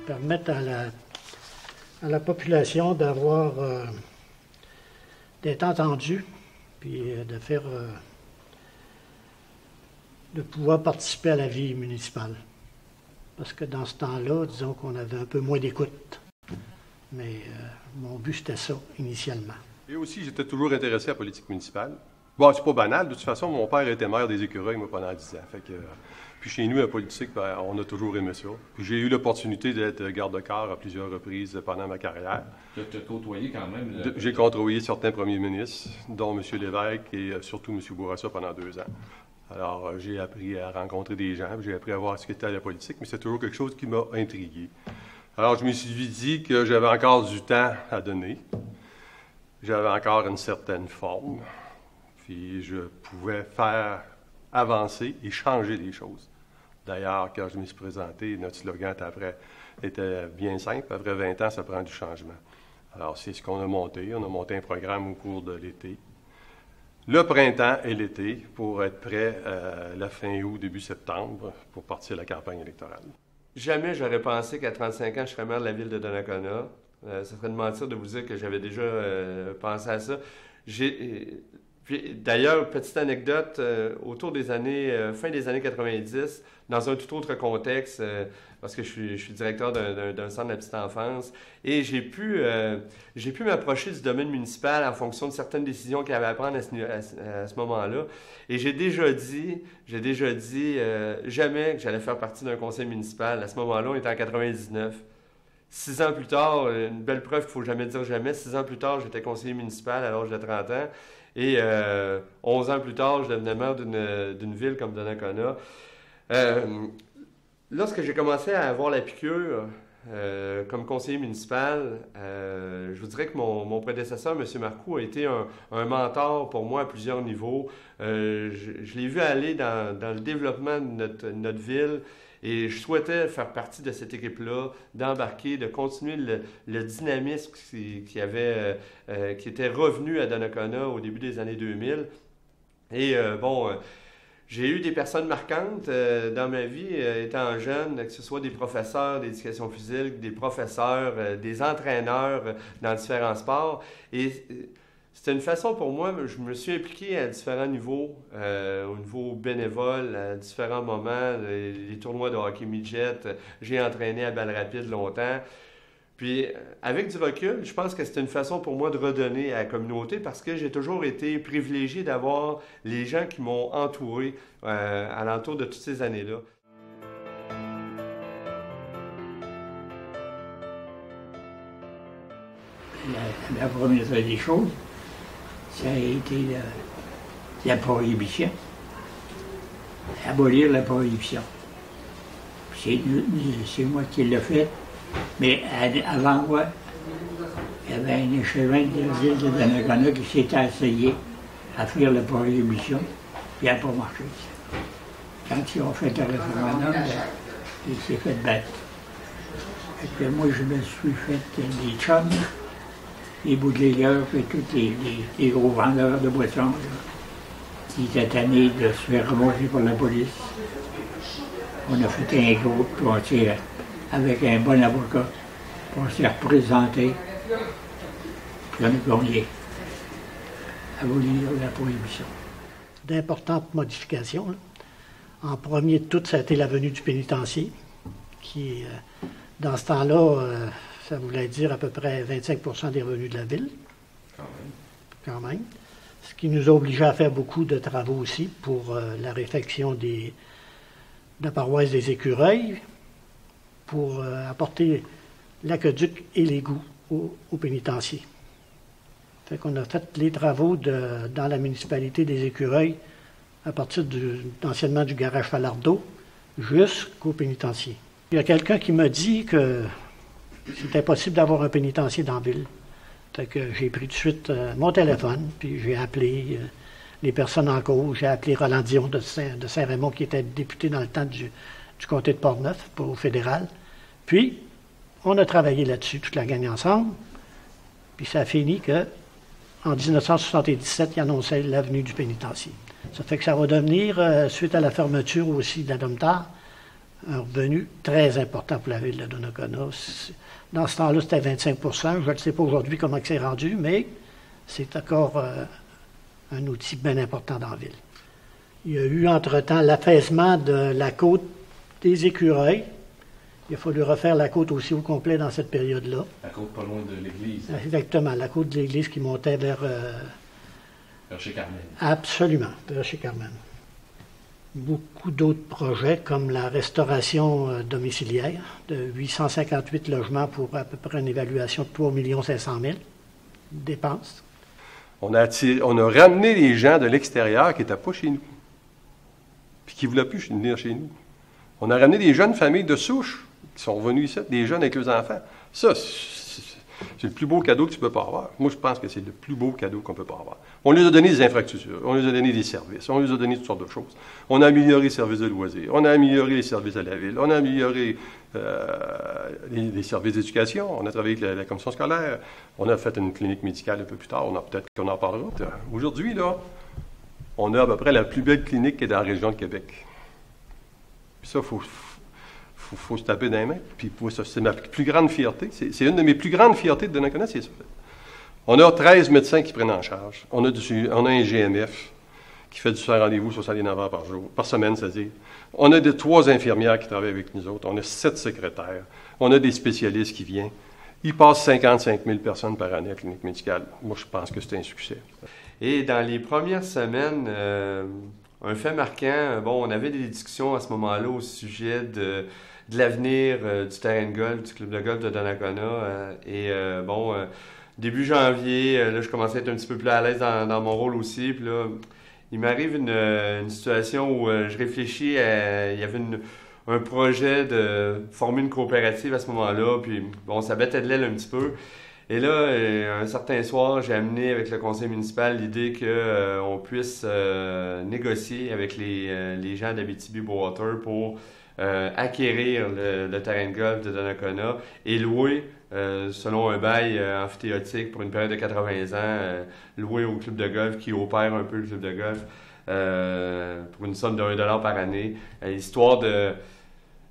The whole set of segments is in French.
permettre à la population d'être entendue, puis de pouvoir participer à la vie municipale. Parce que dans ce temps-là, disons qu'on avait un peu moins d'écoute. Mais mon but, c'était ça, initialement. Et aussi, j'étais toujours intéressé à la politique municipale. Bon, c'est pas banal. De toute façon, mon père était maire des Écureuils, moi, pendant 10 ans. Fait que, puis chez nous, la politique, ben, on a toujours aimé ça. Puis j'ai eu l'opportunité d'être garde-corps à plusieurs reprises pendant ma carrière. Tu as côtoyé quand même? J'ai côtoyé certains premiers ministres, dont M. Lévesque et surtout M. Bourassa pendant 2 ans. Alors, j'ai appris à rencontrer des gens, j'ai appris à voir ce qu'était la politique, mais c'est toujours quelque chose qui m'a intrigué. Alors, je me suis dit que j'avais encore du temps à donner. J'avais encore une certaine forme. Puis, je pouvais faire avancer et changer les choses. D'ailleurs, quand je me suis présenté, notre slogan était bien simple. Après 20 ans, ça prend du changement. Alors, c'est ce qu'on a monté. On a monté un programme au cours de l'été. Le printemps et l'été, pour être prêt la fin août, début septembre, pour partir à la campagne électorale. Jamais j'aurais pensé qu'à 35 ans, je serais maire de la ville de Donnacona. Ça serait de mentir de vous dire que j'avais déjà pensé à ça. D'ailleurs, petite anecdote, autour des années, fin des années 90, dans un tout autre contexte, parce que je suis directeur d'un centre de la petite enfance, et j'ai pu m'approcher du domaine municipal en fonction de certaines décisions qu'il y avait à prendre à ce moment-là. Et j'ai déjà dit jamais que j'allais faire partie d'un conseil municipal. À ce moment-là, on était en 99. 6 ans plus tard, une belle preuve qu'il ne faut jamais dire jamais, 6 ans plus tard, j'étais conseiller municipal à l'âge de 30 ans. Et 11 ans plus tard, je devenais maire d'une ville comme Donnacona. Lorsque j'ai commencé à avoir la piqûre comme conseiller municipal, je vous dirais que mon prédécesseur, M. Marcoux, a été un mentor pour moi à plusieurs niveaux. Je l'ai vu aller dans le développement de notre ville. Et je souhaitais faire partie de cette équipe-là, d'embarquer, de continuer le dynamisme qui était revenu à Donnacona au début des années 2000. Et j'ai eu des personnes marquantes dans ma vie, étant jeune, que ce soit des professeurs d'éducation physique, des professeurs, des entraîneurs dans différents sports. Et c'était une façon pour moi, je me suis impliqué à différents niveaux, au niveau bénévole, à différents moments, les tournois de hockey midget, j'ai entraîné à balle rapide longtemps. Puis, avec du recul, je pense que c'était une façon pour moi de redonner à la communauté parce que j'ai toujours été privilégié d'avoir les gens qui m'ont entouré alentour de toutes ces années-là. La première des choses, ça a été la prohibition. Abolir la prohibition. C'est moi qui l'ai fait. Mais avant moi, il y avait un échevin de la ville de Donnacona qui s'était essayé à faire la prohibition, puis il n'a pas marché. Quand ils ont fait le référendum, il s'est fait battre. Et puis moi, je me suis fait des chums, les bootleggers, et tous les gros vendeurs de boissons, là, qui étaient tannés de se faire remonter par la police. On a fait un groupe, puis on s'est, avec un bon avocat, on s'est représenté, puis on a gagné. Abolir la prohibition. D'importantes modifications. Là. En premier de tout, ça a été la venue du pénitencier, qui, dans ce temps-là, ça voulait dire à peu près 25% des revenus de la ville. Quand même. Ce qui nous a obligés à faire beaucoup de travaux aussi pour la réfection de la paroisse des Écureuils, pour apporter l'aqueduc et l'égout au pénitencier. Fait qu'on a fait les travaux dans la municipalité des Écureuils à partir anciennement du garage Falardeau jusqu'au pénitencier. Il y a quelqu'un qui m'a dit que c'était impossible d'avoir un pénitencier dans la ville. Fait que j'ai pris tout de suite mon téléphone, puis j'ai appelé les personnes en cause. J'ai appelé Roland Dion de Saint-Raymond, qui était député dans le temps du comté de Portneuf, au fédéral. Puis, on a travaillé là-dessus, toute la gang ensemble. Puis ça a fini qu'en 1977, il annonçait l'avenue du pénitencier. Ça fait que ça va devenir, suite à la fermeture aussi de la Domtar, un revenu très important pour la ville de Donnacona. Dans ce temps-là, c'était 25 %. Je ne sais pas aujourd'hui comment c'est rendu, mais c'est encore un outil bien important dans la ville. Il y a eu entre-temps l'affaissement de la côte des Écureuils. Il a fallu refaire la côte aussi au complet dans cette période-là. La côte pas loin de l'église. Exactement, la côte de l'église qui montait vers... Vers chez Carmen. Absolument, vers chez Carmen. Beaucoup d'autres projets, comme la restauration domiciliaire de 858 logements pour à peu près une évaluation de 3 500 000 dépenses. On a ramené les gens de l'extérieur qui n'étaient pas chez nous, puis qui ne voulaient plus venir chez nous. On a ramené des jeunes familles de souche qui sont revenus ici, des jeunes avec leurs enfants. Ça, c'est le plus beau cadeau que tu peux pas avoir. Moi, je pense que c'est le plus beau cadeau qu'on peut pas avoir. On leur a donné des infrastructures, on leur a donné des services, on leur a donné toutes sortes de choses. On a amélioré les services de loisirs, on a amélioré les services de la ville, on a amélioré les services d'éducation, on a travaillé avec la commission scolaire, on a fait une clinique médicale un peu plus tard, peut-être qu'on en parlera. Aujourd'hui, là, on a à peu près la plus belle clinique qui est dans la région de Québec. Puis ça, il faut se taper dans les mains. Puis c'est ma plus grande fierté. C'est une de mes plus grandes fiertés de Donnacona, c'est ça. On a 13 médecins qui prennent en charge. On a un GMF qui fait du rendez-vous 69 heures par semaine, c'est-à-dire. On a 3 infirmières qui travaillent avec nous autres. On a 7 secrétaires. On a des spécialistes qui viennent. Il passe 55 000 personnes par année à la clinique médicale. Moi, je pense que c'est un succès. Et dans les premières semaines, un fait marquant, on avait des discussions à ce moment-là au sujet de l'avenir du terrain de golf, du club de golf de Donnacona. Début janvier, là, je commençais à être un petit peu plus à l'aise dans mon rôle aussi. Puis là, il m'arrive une situation où je réfléchis à... Il y avait un projet de former une coopérative à ce moment-là. Puis ça battait de l'aile un petit peu. Et là, un certain soir, j'ai amené avec le conseil municipal l'idée qu'on puisse négocier avec les gens d'Abitibi-Bowater pour acquérir le terrain de golf de Donnacona et louer, selon un bail amphithéotique pour une période de 80 ans, louer au club de golf qui opère un peu le club de golf pour une somme de 1 $ par année, histoire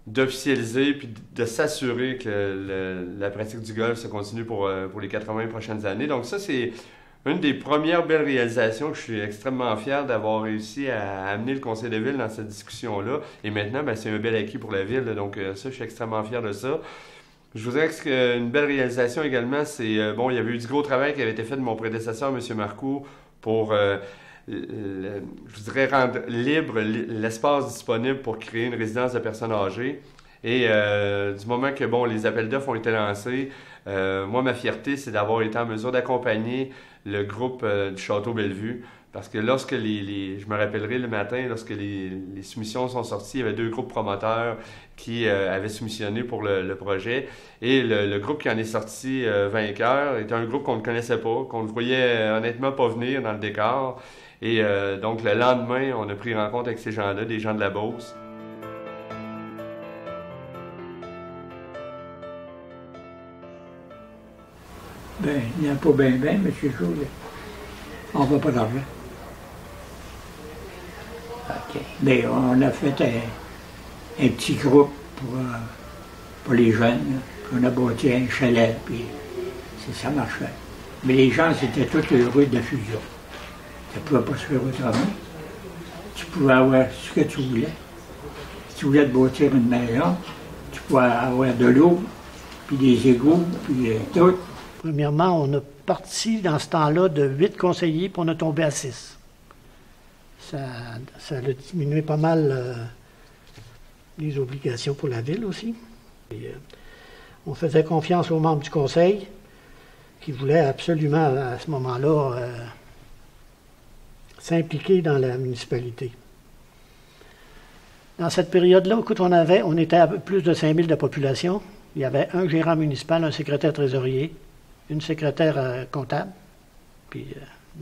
d'officialiser puis de s'assurer que la pratique du golf se continue pour les 80 prochaines années. Donc ça, c'est une des premières belles réalisations que je suis extrêmement fier d'avoir réussi à amener le conseil de ville dans cette discussion-là. Et maintenant, c'est un bel acquis pour la ville. Donc ça, je suis extrêmement fier de ça. Je vous dirais qu'une belle réalisation également, c'est... il y avait eu du gros travail qui avait été fait de mon prédécesseur, M. Marcoux, pour... je voudrais rendre libre l'espace disponible pour créer une résidence de personnes âgées. Et du moment que les appels d'offres ont été lancés, moi, ma fierté, c'est d'avoir été en mesure d'accompagner le groupe du Château Bellevue. Parce que lorsque je me rappellerai le matin, lorsque les soumissions sont sorties, il y avait 2 groupes promoteurs qui avaient soumissionné pour le projet. Et le groupe qui en est sorti vainqueur était un groupe qu'on ne connaissait pas, qu'on ne voyait honnêtement pas venir dans le décor. Et donc, le lendemain, on a pris rencontre avec ces gens-là, des gens de la Beauce. Il n'y a pas bien, M. Chaud. On ne veut pas d'argent. OK. Mais on a fait un petit groupe pour les jeunes. On a bâti un chalet, puis ça marchait. Mais les gens, c'était tous heureux de la fusion. Ça ne pouvait pas se faire autrement. Tu pouvais avoir ce que tu voulais. Si tu voulais te bâtir une maison, tu pouvais avoir de l'eau, puis des égouts, puis tout. Premièrement, on a parti dans ce temps-là de 8 conseillers, puis on a tombé à 6. Ça a diminué pas mal les obligations pour la ville aussi. Et, on faisait confiance aux membres du conseil qui voulaient absolument, à ce moment-là, s'impliquer dans la municipalité. Dans cette période-là, écoute, on était à plus de 5 000 de population. Il y avait un gérant municipal, un secrétaire trésorier, une secrétaire comptable, puis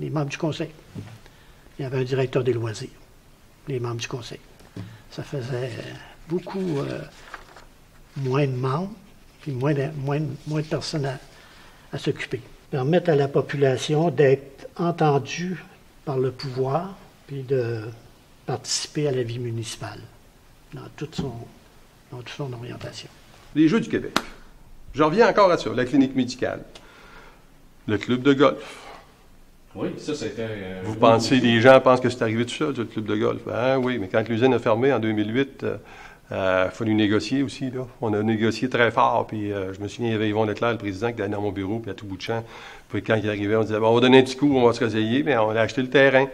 les membres du conseil. Il y avait un directeur des loisirs, les membres du conseil. Ça faisait beaucoup moins de membres, puis moins de personnes à s'occuper. Permettre à la population d'être entendue par le pouvoir, puis de participer à la vie municipale dans toute dans toute son orientation. Les Jeux du Québec. Je reviens encore à ça, la clinique médicale, le club de golf. Oui, ça, c'était... Vous pensez, les gens pensent que c'est arrivé tout ça, le club de golf. Ah oui, mais quand l'usine a fermé en 2008, il a fallu négocier aussi, là. On a négocié très fort, puis je me souviens, il y avait Yvon Leclerc, le président, qui était dans mon bureau, puis à tout bout de champ. Puis quand il arrivait, on disait, bon, on va donner un petit coup, on va se réveiller, mais on a acheté le terrain.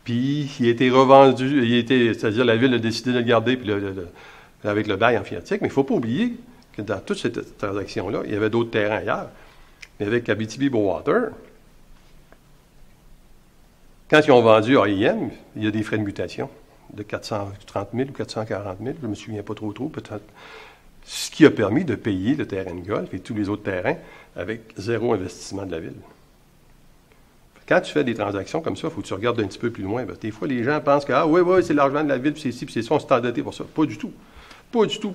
Puis il a été revendu, c'est-à-dire la ville a décidé de le garder, puis avec le bail emphytéotique. Mais il ne faut pas oublier que dans toute cette transaction-là, il y avait d'autres terrains ailleurs. Mais avec Abitibi-Bowater, quand ils ont vendu AIM, il y a des frais de mutation de 430 000 ou 440 000, je ne me souviens pas trop, peut-être. Ce qui a permis de payer le terrain de golf et tous les autres terrains avec zéro investissement de la ville. Quand tu fais des transactions comme ça, il faut que tu regardes un petit peu plus loin. Parce que des fois, les gens pensent que, ah oui, c'est l'argent de la ville, puis c'est ci, puis c'est ça, on s'est endetté pour ça. Pas du tout. Pas du tout.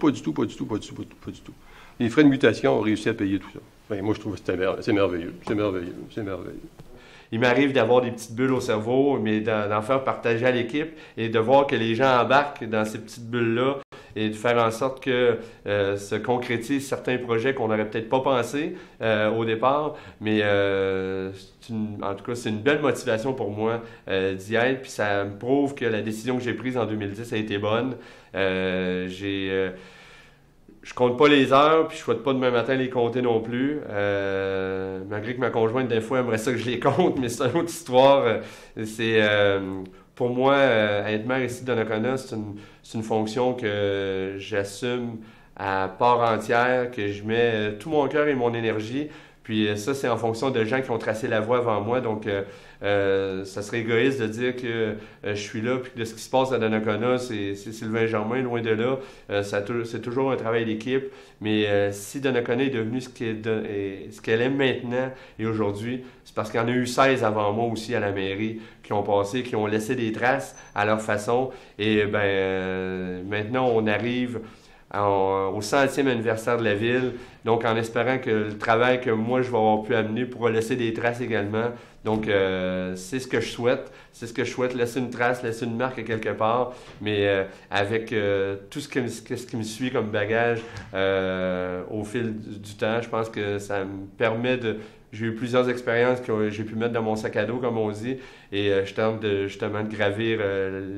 Les frais de mutation ont réussi à payer tout ça. Bien, moi, je trouve que c'est merveilleux. Il m'arrive d'avoir des petites bulles au cerveau, mais d'en faire partager à l'équipe et de voir que les gens embarquent dans ces petites bulles-là et de faire en sorte que se concrétisent certains projets qu'on n'aurait peut-être pas pensé au départ. Mais en tout cas, c'est une belle motivation pour moi d'y être. Puis ça me prouve que la décision que j'ai prise en 2010 a été bonne. Je compte pas les heures, puis je souhaite pas demain matin les compter non plus. Malgré que ma conjointe, des fois, aimerait ça que je les compte, mais c'est une autre histoire. Pour moi, être maire ici de Donnacona, c'est une fonction que j'assume à part entière, que je mets tout mon cœur et mon énergie. Puis ça, c'est en fonction de gens qui ont tracé la voie avant moi. Donc, ça serait égoïste de dire que je suis là, puis que de ce qui se passe à Donnacona, c'est Sylvain Germain, loin de là. C'est toujours un travail d'équipe. Mais si Donnacona est devenu ce qu'elle est maintenant et aujourd'hui, c'est parce qu'il y en a eu 16 avant moi aussi à la mairie qui ont passé, qui ont laissé des traces à leur façon. Et maintenant, on arrive au 100e anniversaire de la ville, donc en espérant que le travail que moi je vais avoir pu amener pourra laisser des traces également. Donc c'est ce que je souhaite, laisser une trace, laisser une marque à quelque part, mais avec tout ce qui me suit comme bagage au fil du temps, je pense que ça me permet de... J'ai eu plusieurs expériences que j'ai pu mettre dans mon sac à dos, comme on dit, et je tente justement de gravir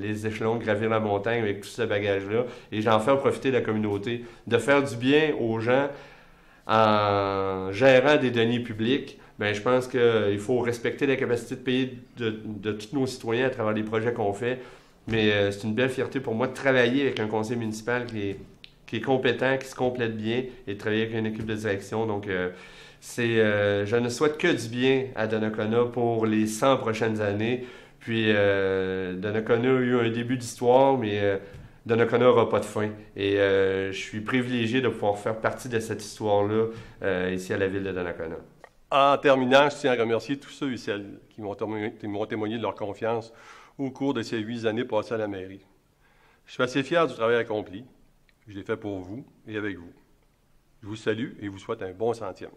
les échelons, gravir la montagne avec tout ce bagage-là, et j'en fais profiter de la communauté, de faire du bien aux gens en gérant des deniers publics. Bien, je pense qu'il faut respecter la capacité de payer de tous nos citoyens à travers les projets qu'on fait, mais c'est une belle fierté pour moi de travailler avec un conseil municipal qui est compétent, qui se complète bien, et de travailler avec une équipe de direction, donc... je ne souhaite que du bien à Donnacona pour les 100 prochaines années. Puis Donnacona a eu un début d'histoire, mais Donnacona n'aura pas de fin. Et je suis privilégié de pouvoir faire partie de cette histoire-là ici à la ville de Donnacona. En terminant, je tiens à remercier tous ceux et celles qui m'ont témoigné de leur confiance au cours de ces 8 années passées à la mairie. Je suis assez fier du travail accompli. Je l'ai fait pour vous et avec vous. Je vous salue et vous souhaite un bon 100e.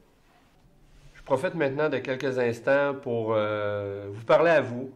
Je profite maintenant de quelques instants pour vous parler à vous.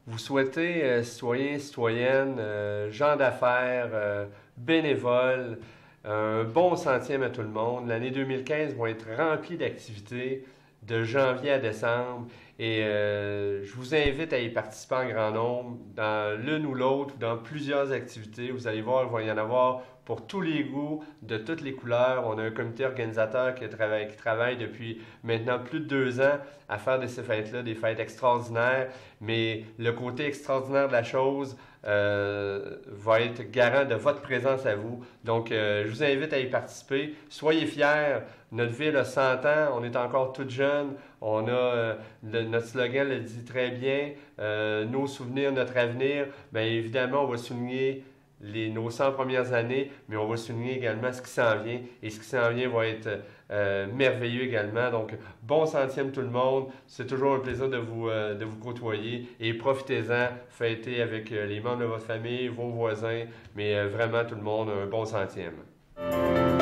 Vous souhaitez, citoyens, citoyennes, gens d'affaires, bénévoles, un bon 100e à tout le monde. L'année 2015 va être remplie d'activités de janvier à décembre et je vous invite à y participer en grand nombre dans l'une ou l'autre ou dans plusieurs activités. Vous allez voir, il va y en avoir pour tous les goûts, de toutes les couleurs. On a un comité organisateur qui travaille depuis maintenant plus de 2 ans à faire de ces fêtes-là des fêtes extraordinaires. Mais le côté extraordinaire de la chose va être garant de votre présence à vous. Donc, je vous invite à y participer. Soyez fiers. Notre ville a 100 ans. On est encore toute jeune. On a notre slogan le dit très bien. Nos souvenirs, notre avenir. Bien évidemment, on va souligner nos 100 premières années, mais on va souligner également ce qui s'en vient. Et ce qui s'en vient va être merveilleux également. Donc, bon 100e tout le monde. C'est toujours un plaisir de vous côtoyer. Et profitez-en, fêtez avec les membres de votre famille, vos voisins, mais vraiment tout le monde, un bon 100e.